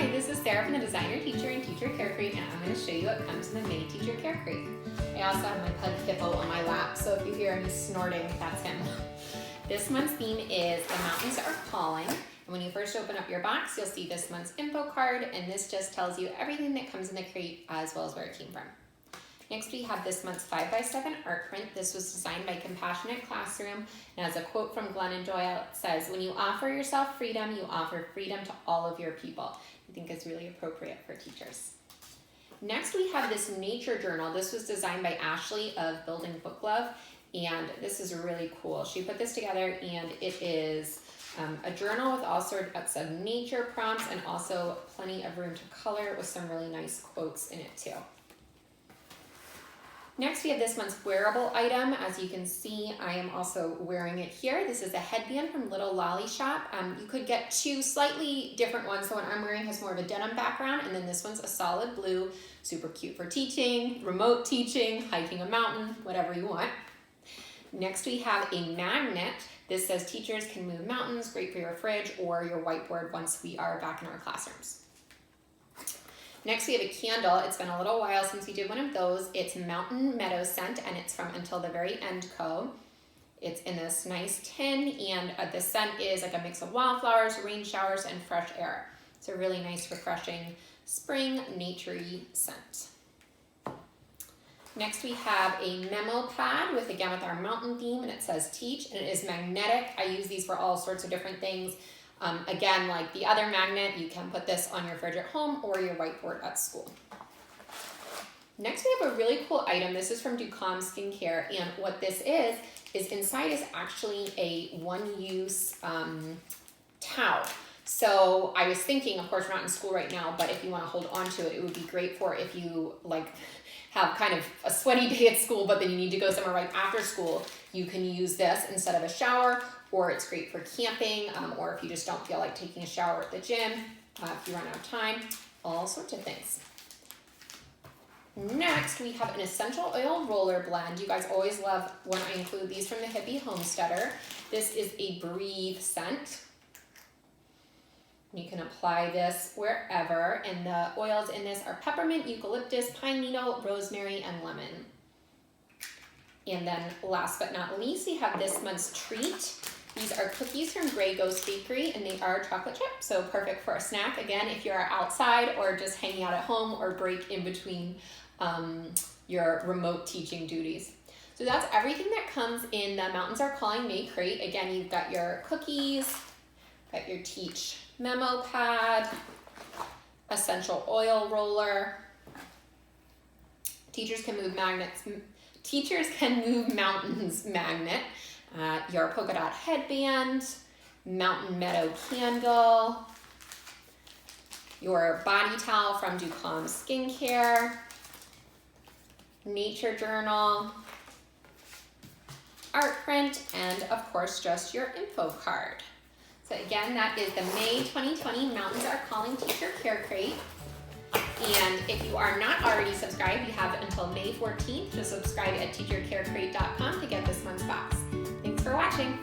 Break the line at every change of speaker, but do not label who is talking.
Hi, this is Sarah from the Designer Teacher and Teacher Care Crate, and I'm going to show you what comes in the mini Teacher Care Crate. I also have my pug hippo on my lap, so if you hear any snorting, that's him. This month's theme is The Mountains Are Calling, and when you first open up your box, you'll see this month's info card, and this just tells you everything that comes in the crate as well as where it came from. Next, we have this month's 5x7 art print. This was designed by Compassionate Classroom, and as a quote from Glennon Doyle, it says, "When you offer yourself freedom, you offer freedom to all of your people." I think it's really appropriate for teachers. Next, we have this nature journal. This was designed by Ashley of Building Book Love, and this is really cool. She put this together, and it is a journal with all sorts of nature prompts and also plenty of room to color with some really nice quotes in it too. Next, we have this month's wearable item. As you can see, I am also wearing it here. This is a headband from Little Lolly Shop. You could get two slightly different ones. The one I'm wearing has more of a denim background, and then this one's a solid blue, super cute for teaching, remote teaching, hiking a mountain, whatever you want. Next, we have a magnet. This says teachers can move mountains, great for your fridge or your whiteboard once we are back in our classrooms. Next, we have a candle. It's been a little while since we did one of those. It's Mountain Meadow scent, and it's from Until the Very End Co. It's in this nice tin, and the scent is like a mix of wildflowers, rain showers, and fresh air. It's a really nice, refreshing spring, naturey scent. Next, we have a memo pad with our mountain theme, and it says teach, and it is magnetic. I use these for all sorts of different things. Again, like the other magnet, you can put this on your fridge at home or your whiteboard at school. Next, we have a really cool item. This is from Ducom Skincare, and what this is inside is actually a one-use towel. So I was thinking, of course, we're not in school right now, but if you want to hold on to it, it would be great for if you have kind of a sweaty day at school, but then you need to go somewhere right after school. You can use this instead of a shower, or it's great for camping, or if you just don't feel like taking a shower at the gym, if you run out of time, all sorts of things. Next, we have an essential oil roller blend. You guys always love when I include these from the Hippie Homesteader. This is a Breathe scent. You can apply this wherever, and the oils in this are peppermint, eucalyptus, pine needle, rosemary, and lemon. And then last but not least, we have this month's treat. These are cookies from Grey Ghost Bakery, and they are chocolate chip, so perfect for a snack. Again, if you're outside or just hanging out at home or break in between your remote teaching duties. So that's everything that comes in the Mountains Are Calling May crate. Again, you've got your cookies, got your Teach Memo Pad, essential oil roller, Teachers Can Move Mountains magnet, your polka dot headband, Mountain Meadow candle, your body towel from Ducom Skincare, nature journal, art print, and of course just your info card. So again, that is the May 2020 Mountains Are Calling Teacher Care Crate. And if you are not already subscribed, you have until May 14th to subscribe at teachercarecrate.com to get this month's box. Thanks for watching.